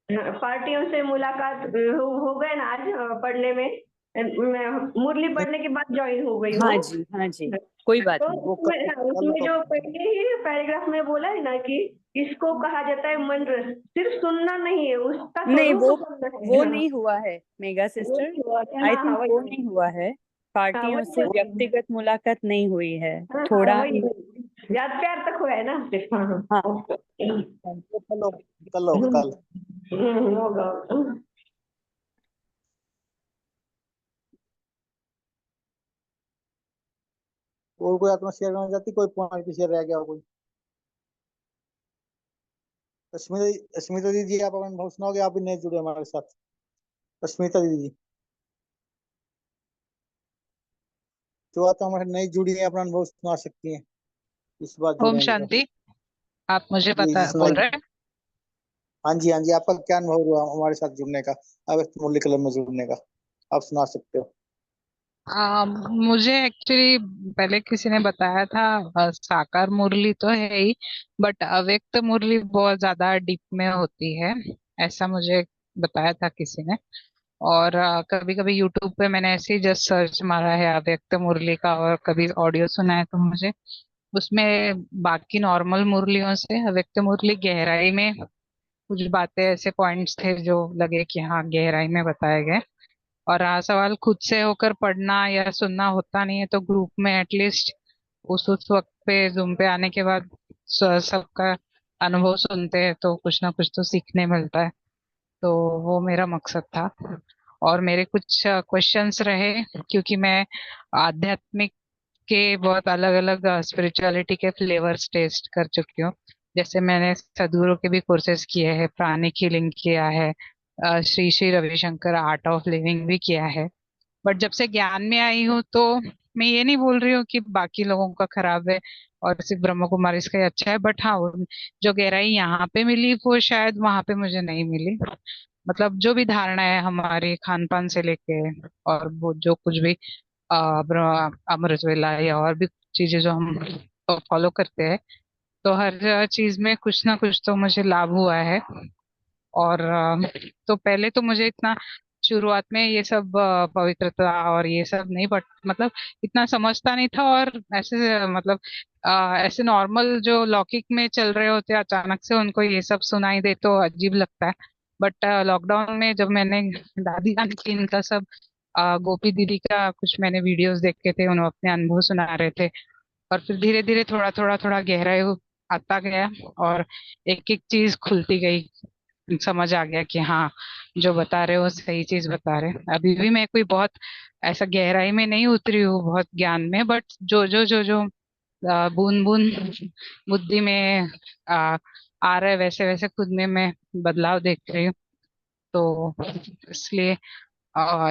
पार्टियों से मुलाकात हो गए ना आज पढ़ने में? मैं मुरली पढ़ने के बाद ज्वाइन हो गई हूँ। हाँ जी, हाँ जी, कोई बात तो नहीं। वो उसमें कल उसमें जो पहले ही पैराग्राफ में बोला है ना कि इसको कहा जाता है मन रस। सिर्फ सुनना नहीं है, उसका नहीं, स्वरूप करना है। वो हाँ, नहीं हुआ है मेगा वो सिस्टर। नहीं हुआ क्या? आई हाँ हाँ, थिंक वही वो वही। नहीं हुआ है। हाँ पार्टियों वही से वही। व्यक्तिगत मुलाकात नहीं हुई है। हाँ हाँ, थोड़ा वही वही। याद प्यार तक हुआ है ना सिर्फ। हाँ हाँ। हाँ, वो कल होगा कल। होगा। और कोई आत्मा शेयर करना चाहती? कोई पॉइंट शेयर रह गया हो कोई? अस्मिता दीदी, आप अपना अनुभव सुनाओगे? आप भी नहीं जुड़े हमारे साथ। अस्मिता दीदी जो आत्मा हमारे नहीं जुड़ी है, अपना अनुभव सुना सकती हैं। इस बार ओम जुड़े हैं जो। शांति। आप मुझे जी पता जी, बोल सुनाइए। रहे हैं? हाँ जी हाँ जी, आपका क्या अनुभव हुआ हमारे साथ जुड़ने का, अव्यक्त मुरली क्लब में जुड़ने का? आप सुना सकते हो। मुझे एक्चुअली पहले किसी ने बताया था, साकार मुरली तो है ही, बट अव्यक्त मुरली बहुत ज्यादा डीप में होती है, ऐसा मुझे बताया था किसी ने। और कभी कभी यूट्यूब पे मैंने ऐसे ही जस्ट सर्च मारा है अव्यक्त मुरली का, और कभी ऑडियो सुना है, तो मुझे उसमें बाकी नॉर्मल मुरलियों से अव्यक्त मुरली गहराई में कुछ बातें, ऐसे पॉइंट्स थे जो लगे कि हाँ गहराई में बताए गए। और रहा सवाल खुद से होकर पढ़ना या सुनना, होता नहीं है, तो ग्रुप में एटलीस्ट उस वक्त पे जूम पे आने के बाद सबका अनुभव सुनते हैं तो कुछ ना कुछ तो सीखने मिलता है। तो वो मेरा मकसद था। और मेरे कुछ क्वेश्चंस रहे, क्योंकि मैं आध्यात्मिक के बहुत अलग अलग स्पिरिचुअलिटी के फ्लेवर्स टेस्ट कर चुकी हूँ। जैसे मैंने सदगुरु के भी कोर्सेज किए हैं, प्राणिक हीलिंग किया है, Shri Shri Ravishankar art of living भी किया है। बट जब से ज्ञान में आई हूँ तो मैं ये नहीं बोल रही हूँ कि बाकी लोगों का खराब है और सिर्फ ब्रह्म कुमारी इसका ही अच्छा है, बट हाँ जो गहराई यहाँ पे मिली वो शायद वहां पे मुझे नहीं मिली। मतलब जो भी धारणा है हमारे खान पान से लेके, और वो जो कुछ भी अमृत वेला या और भी चीजें जो हम फॉलो करते हैं, तो हर चीज में कुछ ना कुछ तो मुझे लाभ हुआ है। और तो पहले तो मुझे इतना शुरुआत में ये सब पवित्रता और ये सब नहीं, बट मतलब इतना समझता नहीं था। और ऐसे मतलब ऐसे नॉर्मल जो लौकिक में चल रहे होते हैं, अचानक से उनको ये सब सुनाई दे तो अजीब लगता है। बट लॉकडाउन में जब मैंने दादी जान की इनका सब गोपी दीदी का कुछ मैंने वीडियोस देखे थे, उन्होंने अपने अनुभव सुना रहे थे, और फिर धीरे धीरे थोड़ा थोड़ा थोड़ा गहराई आता गया, और एक एक चीज खुलती गई, समझ आ गया कि हाँ जो बता रहे हो वो सही चीज बता रहे हैं। अभी भी मैं कोई बहुत ऐसा गहराई में नहीं उतरी हूँ बहुत ज्ञान में, बट जो बूंद बूंद बुद्धि में आ, आ रहा है, वैसे वैसे खुद में मैं बदलाव देख रही हूँ। तो इसलिए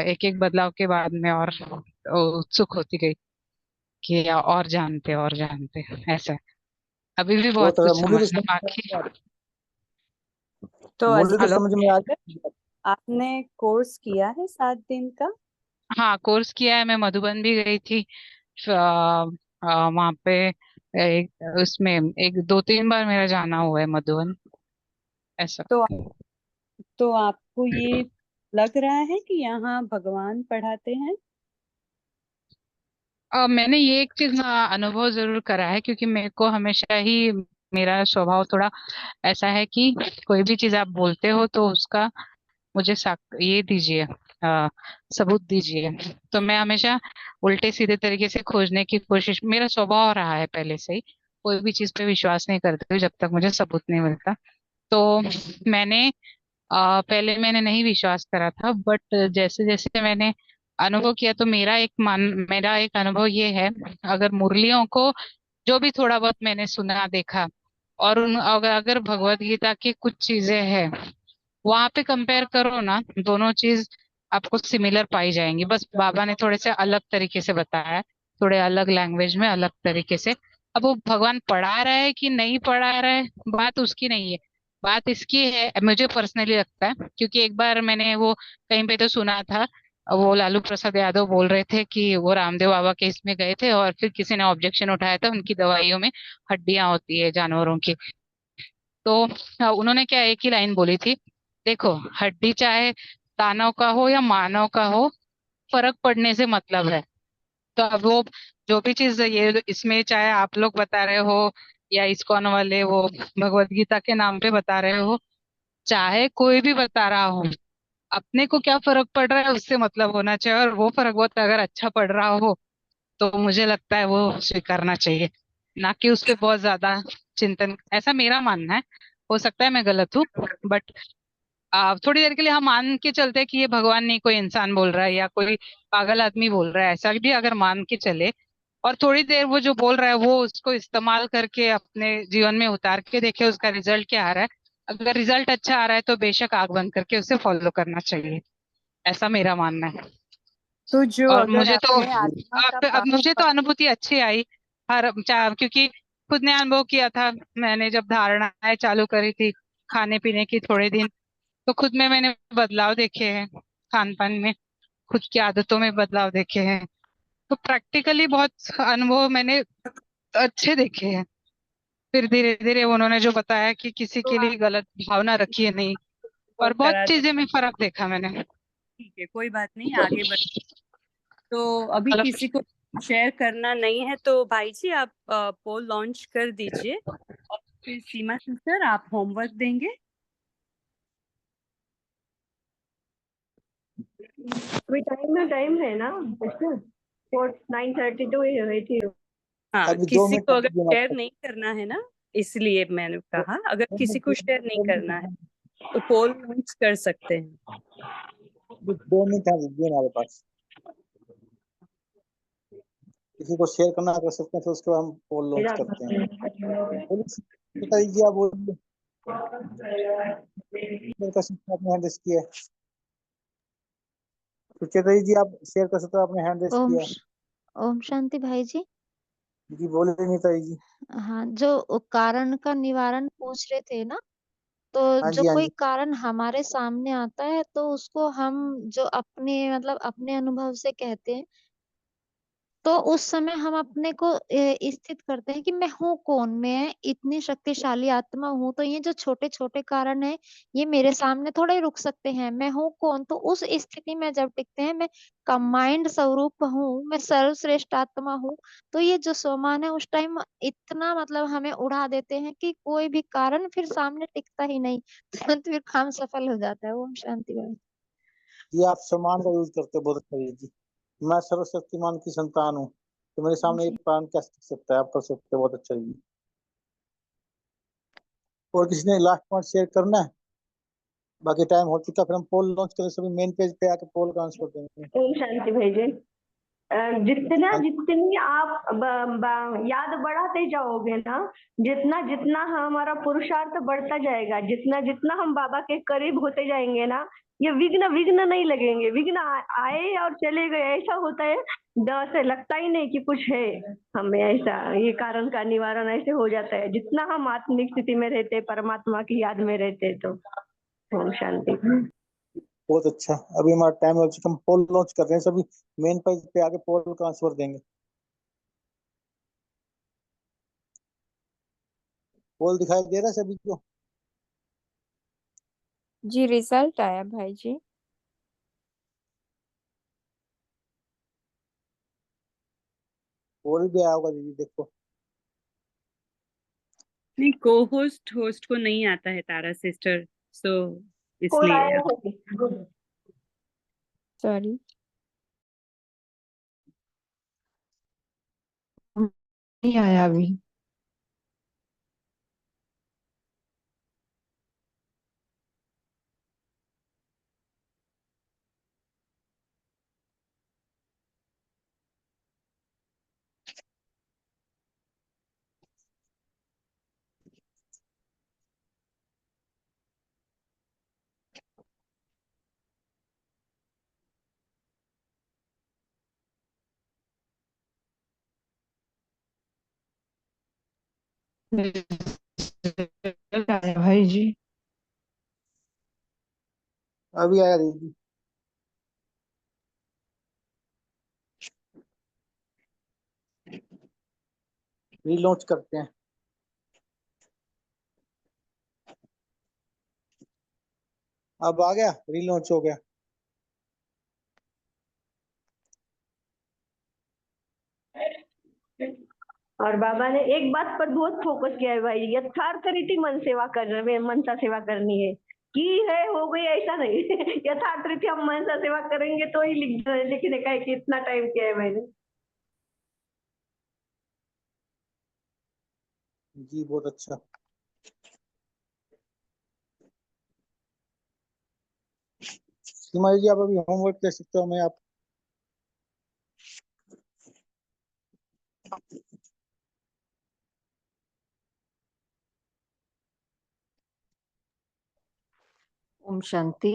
एक एक बदलाव के बाद में और उत्सुक होती गई कि और जानते ऐसा है। अभी भी बहुत बहुत कुछ मुरली तो समझना बाकी है। तो मुरली तो हेलो, समझ में आ। आपने कोर्स किया है 7 दिन का? हाँ, कोर्स किया है। मैं मधुबन भी गई थी। वहां पे उसमें एक 2-3 बार मेरा जाना हुआ है मधुबन, ऐसा। तो तो आपको ये लग रहा है कि यहाँ भगवान पढ़ाते हैं? मैंने ये एक चीज अनुभव जरूर करा है, क्योंकि मेरे को हमेशा ही मेरा स्वभाव थोड़ा ऐसा है कि कोई भी चीज आप बोलते हो तो उसका मुझे ये दीजिए, सबूत दीजिए। तो मैं हमेशा उल्टे सीधे तरीके से खोजने की कोशिश, मेरा स्वभाव रहा है पहले से ही। कोई भी चीज पे विश्वास नहीं करती हूँ जब तक मुझे सबूत नहीं मिलता। तो मैंने पहले मैंने नहीं विश्वास करा था, बट जैसे जैसे मैंने अनुभव किया तो मेरा एक अनुभव ये है। अगर मुरलियों को जो भी थोड़ा बहुत मैंने सुना देखा, और अगर भगवत गीता की कुछ चीजें हैं वहां पे कंपेयर करो ना, दोनों चीज आपको सिमिलर पाई जाएंगी। बस बाबा ने थोड़े से अलग तरीके से बताया है, थोड़े अलग लैंग्वेज में, अलग तरीके से। अब वो भगवान पढ़ा रहा है कि नहीं पढ़ा रहा है, बात उसकी नहीं है। बात इसकी है, मुझे पर्सनली लगता है, क्योंकि एक बार मैंने वो कहीं पे तो सुना था, वो लालू प्रसाद यादव बोल रहे थे कि वो रामदेव बाबा के इसमें गए थे और फिर किसी ने ऑब्जेक्शन उठाया था, उनकी दवाइयों में हड्डियां होती है जानवरों की। तो उन्होंने क्या एक ही लाइन बोली थी, देखो, हड्डी चाहे दानव का हो या मानव का हो, फर्क पड़ने से मतलब है। तो अब वो जो भी चीज ये इसमें चाहे आप लोग बता रहे हो या इस्कॉन वाले वो भगवत गीता के नाम पे बता रहे हो, चाहे कोई भी बता रहा हो, अपने को क्या फर्क पड़ रहा है उससे मतलब होना चाहिए। और वो फर्क बहुत अगर अच्छा पड़ रहा हो तो मुझे लगता है वो स्वीकारना चाहिए, ना कि उस पे बहुत ज्यादा चिंतन। ऐसा मेरा मानना है, हो सकता है मैं गलत हूँ, बट थोड़ी देर के लिए हम मान के चलते हैं कि ये भगवान नहीं, कोई इंसान बोल रहा है या कोई पागल आदमी बोल रहा है, ऐसा भी अगर मान के चले, और थोड़ी देर वो जो बोल रहा है वो उसको इस्तेमाल करके अपने जीवन में उतार के देखे उसका रिजल्ट क्या आ रहा है। अगर रिजल्ट अच्छा आ रहा है तो बेशक आंख बंद करके उसे फॉलो करना चाहिए, ऐसा मेरा मानना है। तो जो और अगर मुझे तो आपने आत्मा का अब मुझे तो अनुभूति अच्छी आई, क्योंकि खुद ने अनुभव किया था। मैंने जब धारणाएं चालू करी थी खाने पीने की थोड़े दिन, तो खुद में मैंने बदलाव देखे हैं, खान पान में, खुद की आदतों में बदलाव देखे हैं। तो प्रैक्टिकली बहुत अनुभव मैंने अच्छे देखे हैं। फिर धीरे धीरे उन्होंने जो बताया कि किसी तो के लिए आप गलत भावना रखिए नहीं, और और बहुत करा चीजें में फर्क देखा मैंने। ठीक है, कोई बात नहीं, आगे बढ़। तो अभी मतलब किसी को शेयर करना नहीं है तो भाई जी आप पोल लॉन्च कर दीजिए, और फिर सीमा सिस्टर आप होमवर्क देंगे। अभी टाइम है ना सिस्टर, 9:32 ही हुई थी। हाँ, अभी 2 किसी मिनट को तक अगर दीजिए शेयर आपको। नहीं करना है ना, इसलिए मैंने कहा अगर 2 किसी को शेयर नहीं करना है तो पोल लॉन्च कर सकते हैं। मिनट है दीजिए हमारे पास। किसी को शेयर करना कर सकते हैं, फिर उसके बाद हम पोल लॉन्च करते हैं। बोलिए जी, आप बोलिए। मेरे का आपने हैंड रेस किया है। सुचेता जी आप शेयर कर सकते हो, आपने हैंड रेस किया है। ओम शांति भाई जी। जी बोले नीता जी। हाँ, जो कारण का निवारण पूछ रहे थे ना, तो हाँ जो जी हाँ कोई जी। कारण हमारे सामने आता है तो उसको हम जो अपने मतलब अपने अनुभव से कहते हैं, तो उस समय हम अपने को स्थित करते हैं कि मैं हूँ कौन, मैं इतनी शक्तिशाली आत्मा हूँ, तो ये जो छोटे छोटे कारण है ये मेरे सामने थोड़े रुक सकते हैं, मैं हूँ कौन। तो उस स्थिति में जब टिकते हैं, मैं कंबाइंड स्वरूप हूँ, मैं सर्वश्रेष्ठ आत्मा हूँ, तो ये जो स्वमान है उस टाइम इतना मतलब हमें उड़ा देते हैं कि कोई भी कारण फिर सामने टिकता ही नहीं, तुरंत फिर काम सफल हो जाता है। ओम शांति भाई। ये आप सम्मान का यूज करते हो, बहुत अच्छा है जी। मैं सर्वशक्तिमान की संतान हूँ, तो मेरे सामने एक प्राण कैसे टिक सकता है, आप कर सकते हो, बहुत अच्छा जी। और किसी ने लास्ट पॉइंट शेयर करना है? बाकी टाइम हो चुका, फिर हम पोल लॉन्च करें, सभी मेन पेज पे आके पोल का आंसर देंगे। ओम शांति भाई जी। जितनी आप याद बढ़ाते जाओगे ना, जितना जितना हमारा पुरुषार्थ बढ़ता जाएगा, जितना जितना हम बाबा के करीब होते जाएंगे ना, ये विघ्न विघ्न नहीं लगेंगे। विघ्न आए और चले गए, ऐसा होता है, से लगता ही नहीं कि कुछ है हमें, ऐसा ये कारण का निवारण ऐसे हो जाता है जितना हम आत्मिक स्थिति में रहते, परमात्मा की याद में रहते। तो ओम शांति। बहुत अच्छा। अभी हमारा टाइम हो चुका, हम पोल लॉन्च कर रहे हैं सभी। मेन पेज पे आके पोल का आंसर देंगे। पोल दिखाई दे रहा है सभी को? जी रिजल्ट आया भाई जी। पोल भी आया होगा दीदी, देखो। नहीं, को होस्ट होस्ट को नहीं आता है तारा सिस्टर, सो पोल इसलिए आया है। सॉरी। नहीं आया अभी। रिजल्ट आया भाई जी। अभी आया दीदी। रीलॉन्च करते हैं। अब आ गया, रीलॉन्च हो गया। और बाबा ने एक बात पर बहुत फोकस किया है भाई, यथार्थ रीति मन सेवा कर मनसा सेवा करनी है। की है हो गई ऐसा नहीं। यथार्थ रीति हम मनसा सेवा करेंगे तो ही लिखने का है कि इतना टाइम किया है मैंने। जी बहुत अच्छा। सीमा जी आप अभी होमवर्क ले सकते हो, मैं आप। ओम शांति।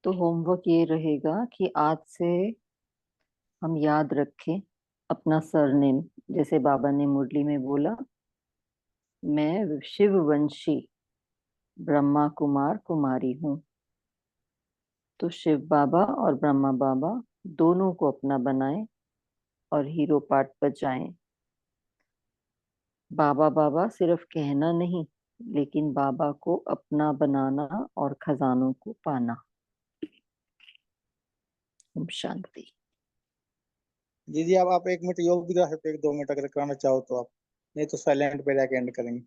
तो होमवर्क ये रहेगा कि आज से हम याद रखें अपना सरनेम। जैसे बाबा ने मुरली में बोला, मैं शिववंशी ब्रह्मा कुमार कुमारी हूँ। तो शिव बाबा और ब्रह्मा बाबा दोनों को अपना बनाएं और हीरो पार्ट बजाएं। बाबा बाबा सिर्फ कहना नहीं, लेकिन बाबा को अपना बनाना और खजानों को पाना। ओम शांति। दीदी आप 1 मिनट योग भी करा सकते हो, 2 मिनट अगर कराना चाहो तो आप। नहीं तो साइलेंट पे जाके एंड करेंगे।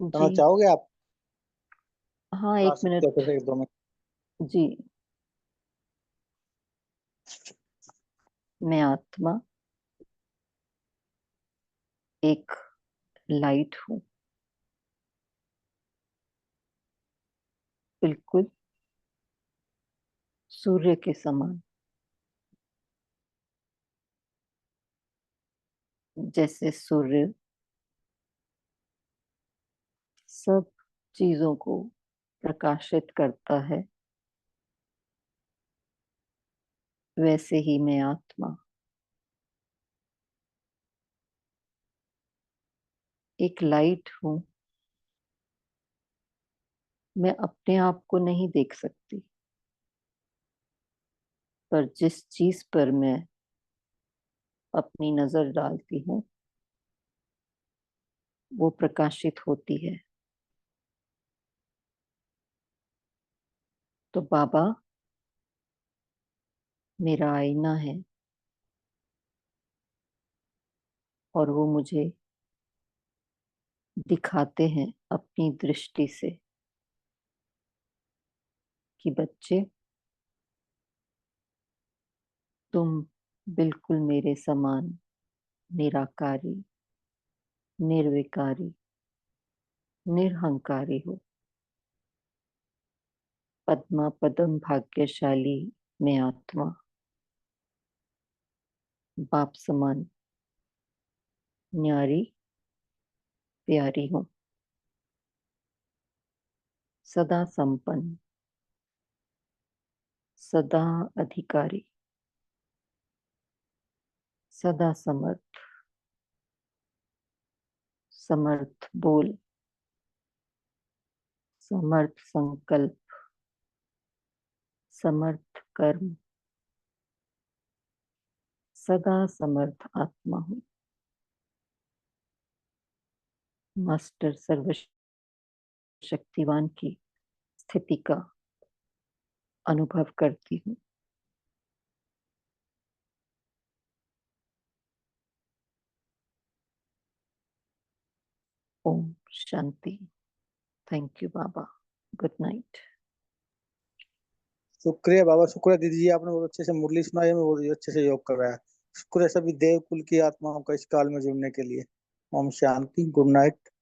करना जी चाहोगे आप? हाँ, आ 1 मिनट। सकते हो फिर 1-2 मिनट। जी। मैं आत्मा एक लाइट हूँ, बिल्कुल सूर्य के समान। जैसे सूर्य सब चीजों को प्रकाशित करता है, वैसे ही मैं आत्मा एक लाइट हूँ। मैं अपने आप को नहीं देख सकती, पर जिस चीज पर मैं अपनी नजर डालती हूँ वो प्रकाशित होती है। तो बाबा मेरा आईना है और वो मुझे दिखाते हैं अपनी दृष्टि से कि बच्चे, तुम बिल्कुल मेरे समान निराकारी, निर्विकारी, निरहंकारी हो। पद्मा पदम भाग्यशाली मैं आत्मा बाप समान न्यारी प्यारी हूँ। सदा संपन्न, सदा अधिकारी, सदा समर्थ, समर्थ बोल, समर्थ संकल्प, समर्थ कर्म, सदा समर्थ आत्मा हूँ। मास्टर सर्वशक्तिवान की स्थिति का अनुभव करती हूँ। ओम शांति। थैंक यू बाबा। Good night. शुक्रिया बाबा, शुक्रिया दीदी जी, आपने बहुत अच्छे से मुरली सुनाई, हमें बहुत अच्छे से योग कराया। शुक्रिया सभी देव कुल की आत्माओं का इस काल में जुड़ने के लिए। ओम शांति। Good night.